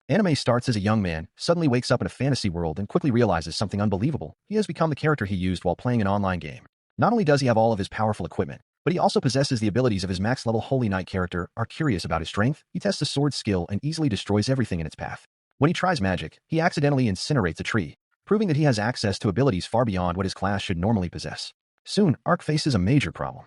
Anime starts as a young man, suddenly wakes up in a fantasy world and quickly realizes something unbelievable. He has become the character he used while playing an online game. Not only does he have all of his powerful equipment, but he also possesses the abilities of his max-level Holy Knight character. Are curious about his strength, he tests a sword skill and easily destroys everything in its path. When he tries magic, he accidentally incinerates a tree, proving that he has access to abilities far beyond what his class should normally possess. Soon, Ark faces a major problem.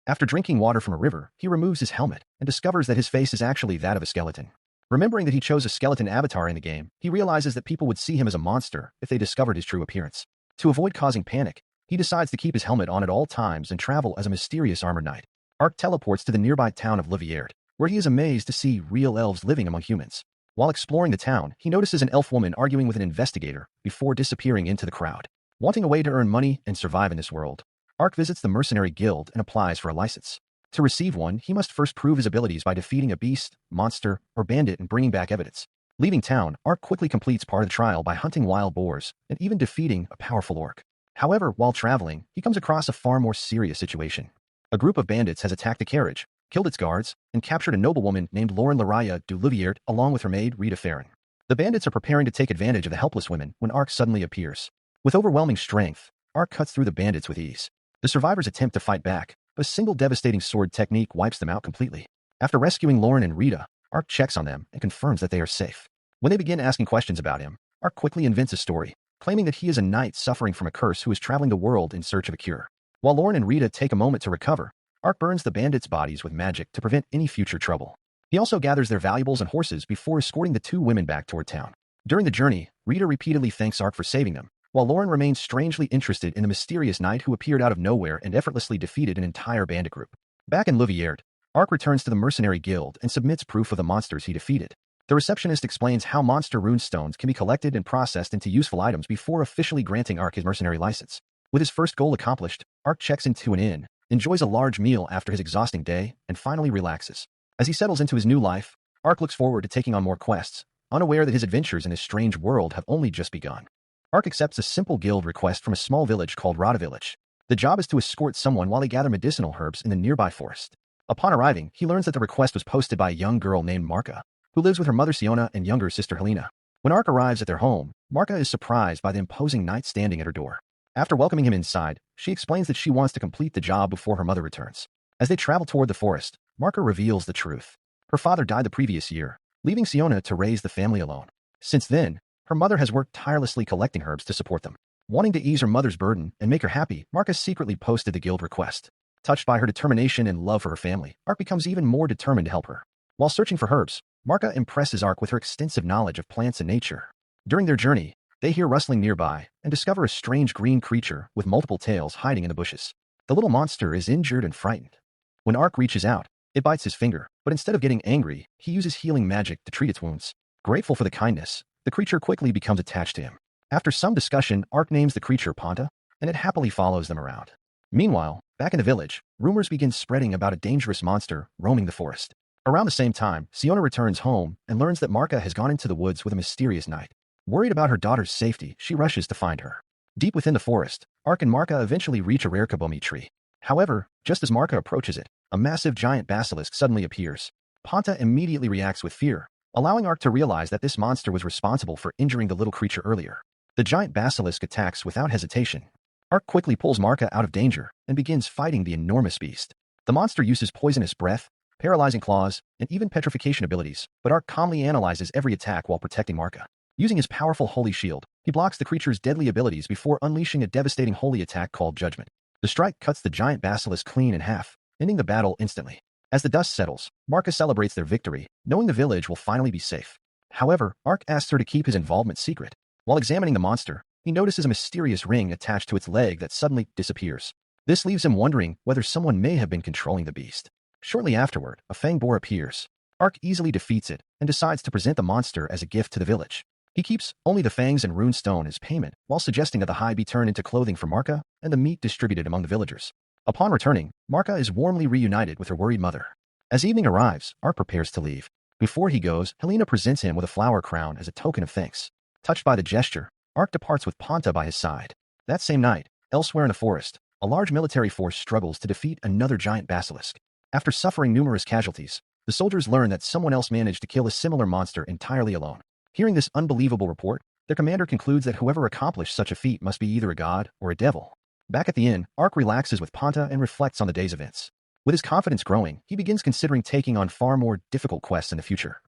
After drinking water from a river, he removes his helmet and discovers that his face is actually that of a skeleton. Remembering that he chose a skeleton avatar in the game, he realizes that people would see him as a monster if they discovered his true appearance. To avoid causing panic, he decides to keep his helmet on at all times and travel as a mysterious armored knight. Ark teleports to the nearby town of Livierd, where he is amazed to see real elves living among humans. While exploring the town, he notices an elf woman arguing with an investigator before disappearing into the crowd. Wanting a way to earn money and survive in this world, Ark visits the mercenary guild and applies for a license. To receive one, he must first prove his abilities by defeating a beast, monster, or bandit and bringing back evidence. Leaving town, Ark quickly completes part of the trial by hunting wild boars and even defeating a powerful orc. However, while traveling, he comes across a far more serious situation. A group of bandits has attacked a carriage, killed its guards, and captured a noblewoman named Lauren Laraya du Liviert along with her maid Rita Farron. The bandits are preparing to take advantage of the helpless women when Ark suddenly appears. With overwhelming strength, Ark cuts through the bandits with ease. The survivors attempt to fight back, but a single devastating sword technique wipes them out completely. After rescuing Lauren and Rita, Ark checks on them and confirms that they are safe. When they begin asking questions about him, Ark quickly invents a story, claiming that he is a knight suffering from a curse who is traveling the world in search of a cure. While Lauren and Rita take a moment to recover, Ark burns the bandits' bodies with magic to prevent any future trouble. He also gathers their valuables and horses before escorting the two women back toward town. During the journey, Rita repeatedly thanks Ark for saving them, while Lauren remains strangely interested in the mysterious knight who appeared out of nowhere and effortlessly defeated an entire bandit group. Back in Livierd, Ark returns to the mercenary guild and submits proof of the monsters he defeated. The receptionist explains how monster rune stones can be collected and processed into useful items before officially granting Ark his mercenary license. With his first goal accomplished, Ark checks into an inn, enjoys a large meal after his exhausting day, and finally relaxes. As he settles into his new life, Ark looks forward to taking on more quests, unaware that his adventures in this strange world have only just begun. Ark accepts a simple guild request from a small village called Rada Village. The job is to escort someone while they gather medicinal herbs in the nearby forest. Upon arriving, he learns that the request was posted by a young girl named Marka, who lives with her mother Siona and younger sister Helena. When Ark arrives at their home, Marka is surprised by the imposing knight standing at her door. After welcoming him inside, she explains that she wants to complete the job before her mother returns. As they travel toward the forest, Marka reveals the truth. Her father died the previous year, leaving Siona to raise the family alone. Since then, her mother has worked tirelessly collecting herbs to support them. Wanting to ease her mother's burden and make her happy, Marka secretly posted the guild request. Touched by her determination and love for her family, Ark becomes even more determined to help her. While searching for herbs, Marka impresses Ark with her extensive knowledge of plants and nature. During their journey, they hear rustling nearby and discover a strange green creature with multiple tails hiding in the bushes. The little monster is injured and frightened. When Ark reaches out, it bites his finger, but instead of getting angry, he uses healing magic to treat its wounds. Grateful for the kindness, the creature quickly becomes attached to him. After some discussion, Ark names the creature Ponta, and it happily follows them around. Meanwhile, back in the village, rumors begin spreading about a dangerous monster roaming the forest. Around the same time, Siona returns home and learns that Marka has gone into the woods with a mysterious knight. Worried about her daughter's safety, she rushes to find her. Deep within the forest, Ark and Marka eventually reach a rare kabomi tree. However, just as Marka approaches it, a massive giant basilisk suddenly appears. Ponta immediately reacts with fear, allowing Ark to realize that this monster was responsible for injuring the little creature earlier. The giant basilisk attacks without hesitation. Ark quickly pulls Marka out of danger and begins fighting the enormous beast. The monster uses poisonous breath, paralyzing claws, and even petrification abilities, but Ark calmly analyzes every attack while protecting Marka. Using his powerful holy shield, he blocks the creature's deadly abilities before unleashing a devastating holy attack called Judgment. The strike cuts the giant basilisk clean in half, ending the battle instantly. As the dust settles, Marka celebrates their victory, knowing the village will finally be safe. However, Ark asks her to keep his involvement secret. While examining the monster, he notices a mysterious ring attached to its leg that suddenly disappears. This leaves him wondering whether someone may have been controlling the beast. Shortly afterward, a fang boar appears. Ark easily defeats it and decides to present the monster as a gift to the village. He keeps only the fangs and rune stone as payment, while suggesting that the hide be turned into clothing for Marka and the meat distributed among the villagers. Upon returning, Marka is warmly reunited with her worried mother. As evening arrives, Ark prepares to leave. Before he goes, Helena presents him with a flower crown as a token of thanks. Touched by the gesture, Ark departs with Ponta by his side. That same night, elsewhere in the forest, a large military force struggles to defeat another giant basilisk. After suffering numerous casualties, the soldiers learn that someone else managed to kill a similar monster entirely alone. Hearing this unbelievable report, their commander concludes that whoever accomplished such a feat must be either a god or a devil. Back at the inn, Ark relaxes with Ponta and reflects on the day's events. With his confidence growing, he begins considering taking on far more difficult quests in the future.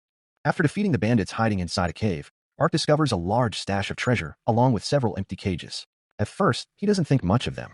After defeating the bandits hiding inside a cave, Ark discovers a large stash of treasure, along with several empty cages. At first, he doesn't think much of them.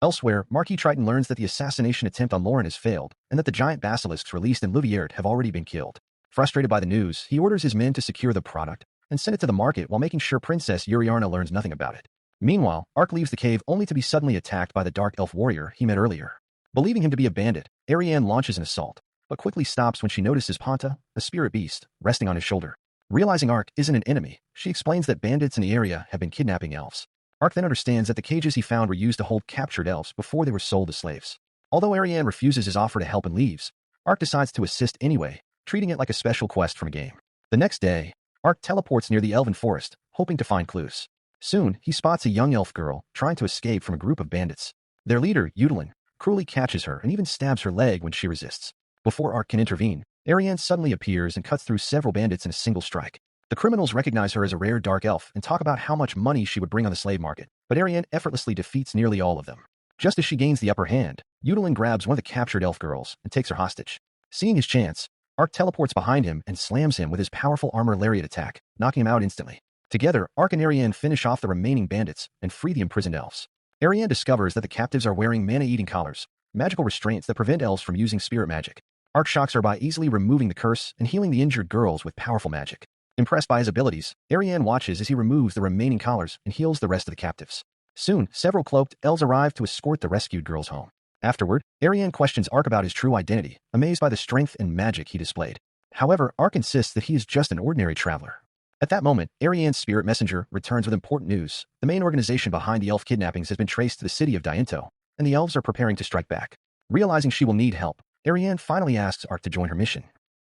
Elsewhere, Marquis Triton learns that the assassination attempt on Lauren has failed, and that the giant basilisks released in Louvierde have already been killed. Frustrated by the news, he orders his men to secure the product and send it to the market while making sure Princess Yuriarna learns nothing about it. Meanwhile, Ark leaves the cave only to be suddenly attacked by the dark elf warrior he met earlier. Believing him to be a bandit, Ariane launches an assault, but quickly stops when she notices Ponta, a spirit beast, resting on his shoulder. Realizing Ark isn't an enemy, she explains that bandits in the area have been kidnapping elves. Ark then understands that the cages he found were used to hold captured elves before they were sold as slaves. Although Ariane refuses his offer to help and leaves, Ark decides to assist anyway, treating it like a special quest from a game. The next day, Ark teleports near the elven forest, hoping to find clues. Soon, he spots a young elf girl trying to escape from a group of bandits. Their leader, Udalin, cruelly catches her and even stabs her leg when she resists. Before Ark can intervene, Ariane suddenly appears and cuts through several bandits in a single strike. The criminals recognize her as a rare dark elf and talk about how much money she would bring on the slave market, but Ariane effortlessly defeats nearly all of them. Just as she gains the upper hand, Udalin grabs one of the captured elf girls and takes her hostage. Seeing his chance, Ark teleports behind him and slams him with his powerful armor lariat attack, knocking him out instantly. Together, Ark and Ariane finish off the remaining bandits and free the imprisoned elves. Ariane discovers that the captives are wearing mana-eating collars, magical restraints that prevent elves from using spirit magic. Ark shocks her by easily removing the curse and healing the injured girls with powerful magic. Impressed by his abilities, Ariane watches as he removes the remaining collars and heals the rest of the captives. Soon, several cloaked elves arrive to escort the rescued girls home. Afterward, Ariane questions Ark about his true identity, amazed by the strength and magic he displayed. However, Ark insists that he is just an ordinary traveler. At that moment, Ariane's spirit messenger returns with important news. The main organization behind the elf kidnappings has been traced to the city of Diento, and the elves are preparing to strike back. Realizing she will need help, Ariane finally asks Ark to join her mission.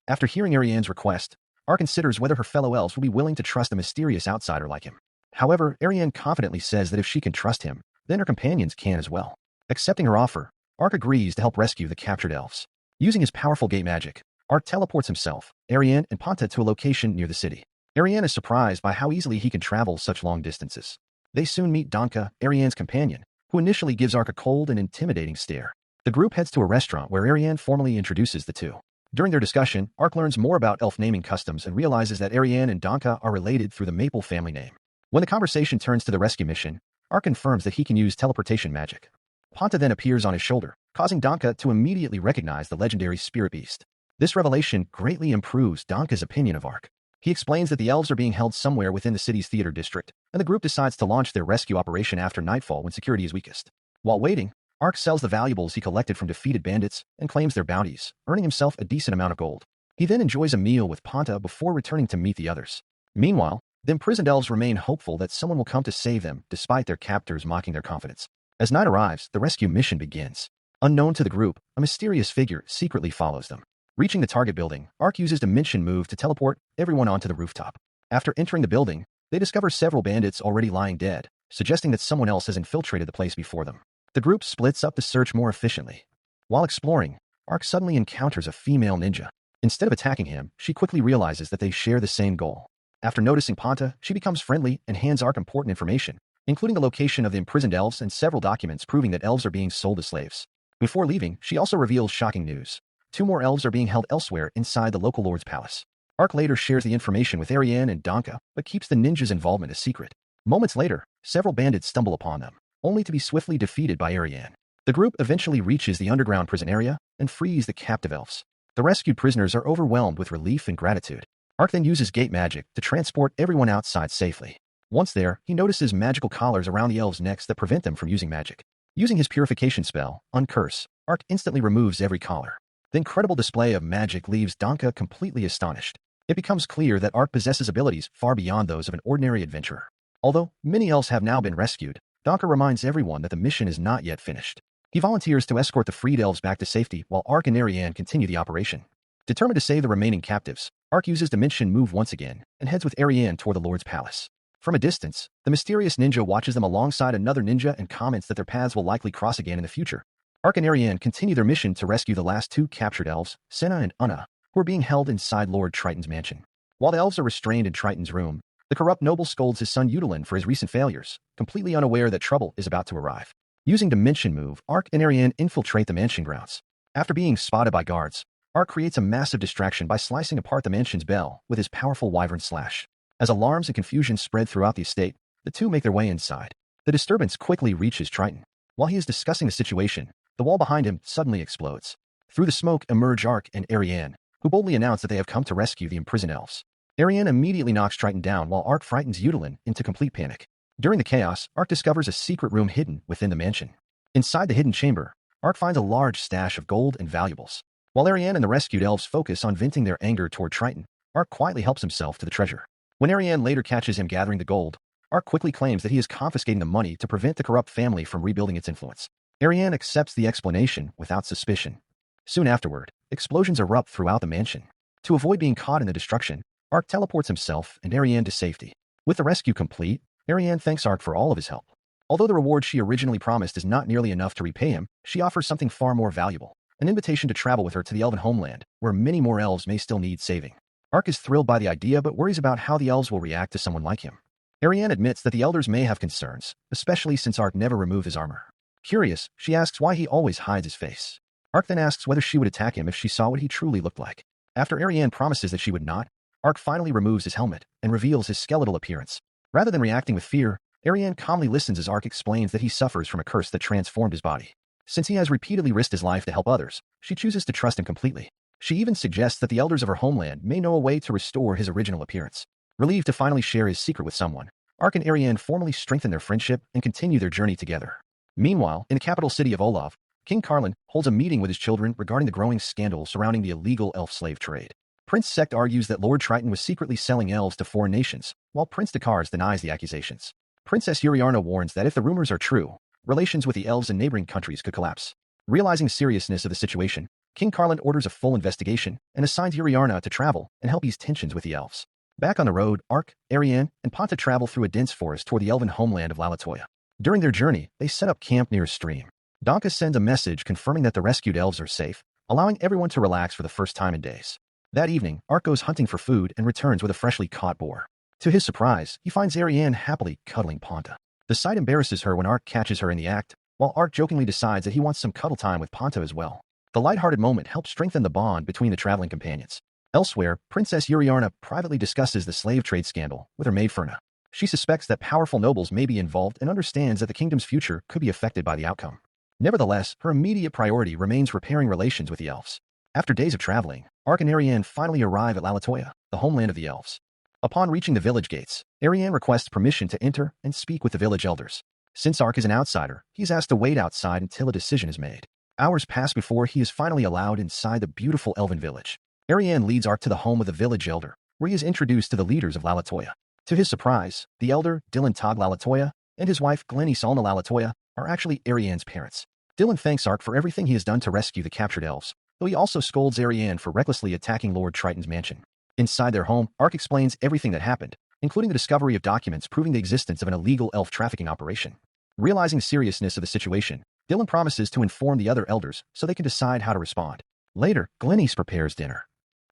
After hearing Ariane's request, Ark considers whether her fellow elves will be willing to trust a mysterious outsider like him. However, Ariane confidently says that if she can trust him, then her companions can as well. Accepting her offer, Ark agrees to help rescue the captured elves. Using his powerful gate magic, Ark teleports himself, Ariane, and Ponta to a location near the city. Ariane is surprised by how easily he can travel such long distances. They soon meet Danka, Ariane's companion, who initially gives Ark a cold and intimidating stare. The group heads to a restaurant where Ariane formally introduces the two. During their discussion, Ark learns more about elf naming customs and realizes that Ariane and Danka are related through the Maple family name. When the conversation turns to the rescue mission, Ark confirms that he can use teleportation magic. Ponta then appears on his shoulder, causing Danka to immediately recognize the legendary spirit beast. This revelation greatly improves Danka's opinion of Ark. He explains that the elves are being held somewhere within the city's theater district, and the group decides to launch their rescue operation after nightfall when security is weakest. While waiting, Ark sells the valuables he collected from defeated bandits and claims their bounties, earning himself a decent amount of gold. He then enjoys a meal with Ponta before returning to meet the others. Meanwhile, the imprisoned elves remain hopeful that someone will come to save them despite their captors mocking their confidence. As night arrives, the rescue mission begins. Unknown to the group, a mysterious figure secretly follows them. Reaching the target building, Ark uses Dimension Move to teleport everyone onto the rooftop. After entering the building, they discover several bandits already lying dead, suggesting that someone else has infiltrated the place before them. The group splits up the search more efficiently. While exploring, Ark suddenly encounters a female ninja. Instead of attacking him, she quickly realizes that they share the same goal. After noticing Ponta, she becomes friendly and hands Ark important information, including the location of the imprisoned elves and several documents proving that elves are being sold as slaves. Before leaving, she also reveals shocking news. 2 more elves are being held elsewhere inside the local lord's palace. Ark later shares the information with Ariane and Danka, but keeps the ninja's involvement a secret. Moments later, several bandits stumble upon them, only to be swiftly defeated by Ariane. The group eventually reaches the underground prison area and frees the captive elves. The rescued prisoners are overwhelmed with relief and gratitude. Ark then uses gate magic to transport everyone outside safely. Once there, he notices magical collars around the elves' necks that prevent them from using magic. Using his purification spell, Uncurse, Ark instantly removes every collar. The incredible display of magic leaves Danka completely astonished. It becomes clear that Ark possesses abilities far beyond those of an ordinary adventurer. Although many elves have now been rescued, Danka reminds everyone that the mission is not yet finished. He volunteers to escort the freed elves back to safety while Ark and Ariane continue the operation. Determined to save the remaining captives, Ark uses Dimension Move once again and heads with Ariane toward the Lord's palace. From a distance, the mysterious ninja watches them alongside another ninja and comments that their paths will likely cross again in the future. Ark and Ariane continue their mission to rescue the last 2 captured elves, Senna and Unna, who are being held inside Lord Triton's mansion. While the elves are restrained in Triton's room, the corrupt noble scolds his son Eudolin for his recent failures, completely unaware that trouble is about to arrive. Using Dimension Move, Ark and Ariane infiltrate the mansion grounds. After being spotted by guards, Ark creates a massive distraction by slicing apart the mansion's bell with his powerful wyvern slash. As alarms and confusion spread throughout the estate, the two make their way inside. The disturbance quickly reaches Triton. While he is discussing the situation, the wall behind him suddenly explodes. Through the smoke emerge Ark and Ariane, who boldly announce that they have come to rescue the imprisoned elves. Ariane immediately knocks Triton down while Ark frightens Eudolin into complete panic. During the chaos, Ark discovers a secret room hidden within the mansion. Inside the hidden chamber, Ark finds a large stash of gold and valuables. While Ariane and the rescued elves focus on venting their anger toward Triton, Ark quietly helps himself to the treasure. When Ariane later catches him gathering the gold, Ark quickly claims that he is confiscating the money to prevent the corrupt family from rebuilding its influence. Ariane accepts the explanation without suspicion. Soon afterward, explosions erupt throughout the mansion. To avoid being caught in the destruction, Ark teleports himself and Ariane to safety. With the rescue complete, Ariane thanks Ark for all of his help. Although the reward she originally promised is not nearly enough to repay him, she offers something far more valuable, an invitation to travel with her to the elven homeland, where many more elves may still need saving. Ark is thrilled by the idea but worries about how the elves will react to someone like him. Ariane admits that the elders may have concerns, especially since Ark never removed his armor. Curious, she asks why he always hides his face. Ark then asks whether she would attack him if she saw what he truly looked like. After Ariane promises that she would not, Ark finally removes his helmet and reveals his skeletal appearance. Rather than reacting with fear, Ariane calmly listens as Ark explains that he suffers from a curse that transformed his body. Since he has repeatedly risked his life to help others, she chooses to trust him completely. She even suggests that the elders of her homeland may know a way to restore his original appearance. Relieved to finally share his secret with someone, Ark and Ariane formally strengthen their friendship and continue their journey together. Meanwhile, in the capital city of Olaf, King Carlin holds a meeting with his children regarding the growing scandal surrounding the illegal elf slave trade. Prince Sect argues that Lord Triton was secretly selling elves to foreign nations, while Prince Dakars denies the accusations. Princess Uriarna warns that if the rumors are true, relations with the elves in neighboring countries could collapse. Realizing the seriousness of the situation, King Carlin orders a full investigation and assigns Uriarna to travel and help ease tensions with the elves. Back on the road, Ark, Ariane, and Ponta travel through a dense forest toward the elven homeland of Lalatoya. During their journey, they set up camp near a stream. Donka sends a message confirming that the rescued elves are safe, allowing everyone to relax for the first time in days. That evening, Ark goes hunting for food and returns with a freshly caught boar. To his surprise, he finds Ariane happily cuddling Ponta. The sight embarrasses her when Ark catches her in the act, while Ark jokingly decides that he wants some cuddle time with Ponta as well. The lighthearted moment helps strengthen the bond between the traveling companions. Elsewhere, Princess Uriarna privately discusses the slave trade scandal with her maid Ferna. She suspects that powerful nobles may be involved and understands that the kingdom's future could be affected by the outcome. Nevertheless, her immediate priority remains repairing relations with the elves. After days of traveling, Ark and Ariane finally arrive at Lalatoya, the homeland of the elves. Upon reaching the village gates, Ariane requests permission to enter and speak with the village elders. Since Ark is an outsider, he's asked to wait outside until a decision is made. Hours pass before he is finally allowed inside the beautiful elven village. Ariane leads Ark to the home of the village elder, where he is introduced to the leaders of Lalatoya. To his surprise, the elder, Dylan Tog Lalatoya, and his wife, Glennie Salna Lalatoya, are actually Ariane's parents. Dylan thanks Ark for everything he has done to rescue the captured elves, though he also scolds Ariane for recklessly attacking Lord Triton's mansion. Inside their home, Ark explains everything that happened, including the discovery of documents proving the existence of an illegal elf trafficking operation. Realizing the seriousness of the situation, Dylan promises to inform the other elders so they can decide how to respond. Later, Glennies prepares dinner.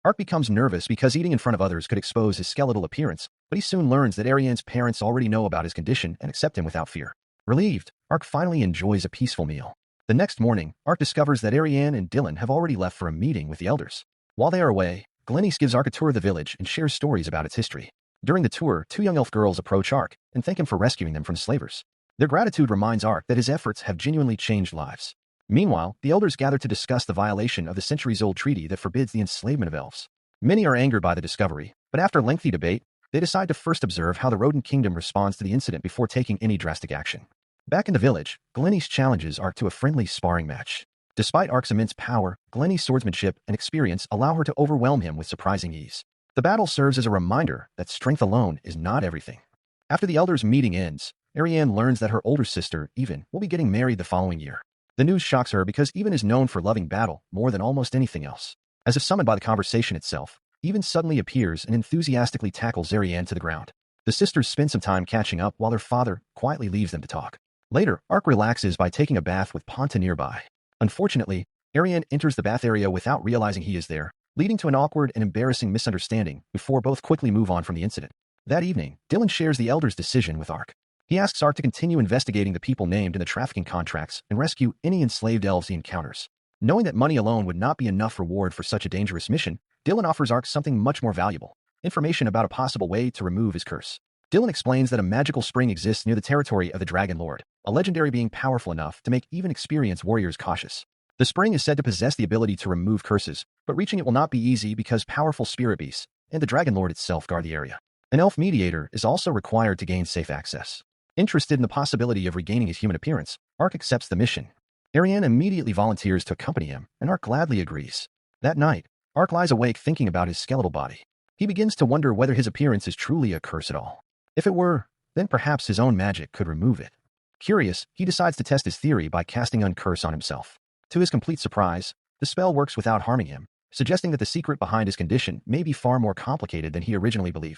Ark becomes nervous because eating in front of others could expose his skeletal appearance, but he soon learns that Ariane's parents already know about his condition and accept him without fear. Relieved, Ark finally enjoys a peaceful meal. The next morning, Ark discovers that Ariane and Dylan have already left for a meeting with the elders. While they are away, Glennies gives Ark a tour of the village and shares stories about its history. During the tour, two young elf girls approach Ark and thank him for rescuing them from the slavers. Their gratitude reminds Ark that his efforts have genuinely changed lives. Meanwhile, the elders gather to discuss the violation of the centuries-old treaty that forbids the enslavement of elves. Many are angered by the discovery, but after lengthy debate, they decide to first observe how the rodent kingdom responds to the incident before taking any drastic action. Back in the village, Glennies challenges Ark to a friendly sparring match. Despite Ark's immense power, Glennie's swordsmanship and experience allow her to overwhelm him with surprising ease. The battle serves as a reminder that strength alone is not everything. After the elders' meeting ends, Ariane learns that her older sister, Even, will be getting married the following year. The news shocks her because Even is known for loving battle more than almost anything else. As if summoned by the conversation itself, Even suddenly appears and enthusiastically tackles Ariane to the ground. The sisters spend some time catching up while their father quietly leaves them to talk. Later, Ark relaxes by taking a bath with Ponta nearby. Unfortunately, Ariane enters the bath area without realizing he is there, leading to an awkward and embarrassing misunderstanding before both quickly move on from the incident. That evening, Dylan shares the Elder's decision with Ark. He asks Ark to continue investigating the people named in the trafficking contracts and rescue any enslaved elves he encounters. Knowing that money alone would not be enough reward for such a dangerous mission, Dylan offers Ark something much more valuable: information about a possible way to remove his curse. Dylan explains that a magical spring exists near the territory of the Dragon Lord, a legendary being powerful enough to make even experienced warriors cautious. The spring is said to possess the ability to remove curses, but reaching it will not be easy because powerful spirit beasts and the Dragon Lord itself guard the area. An elf mediator is also required to gain safe access. Interested in the possibility of regaining his human appearance, Ark accepts the mission. Ariane immediately volunteers to accompany him, and Ark gladly agrees. That night, Ark lies awake thinking about his skeletal body. He begins to wonder whether his appearance is truly a curse at all. If it were, then perhaps his own magic could remove it. Curious, he decides to test his theory by casting Uncurse on himself. To his complete surprise, the spell works without harming him, suggesting that the secret behind his condition may be far more complicated than he originally believed.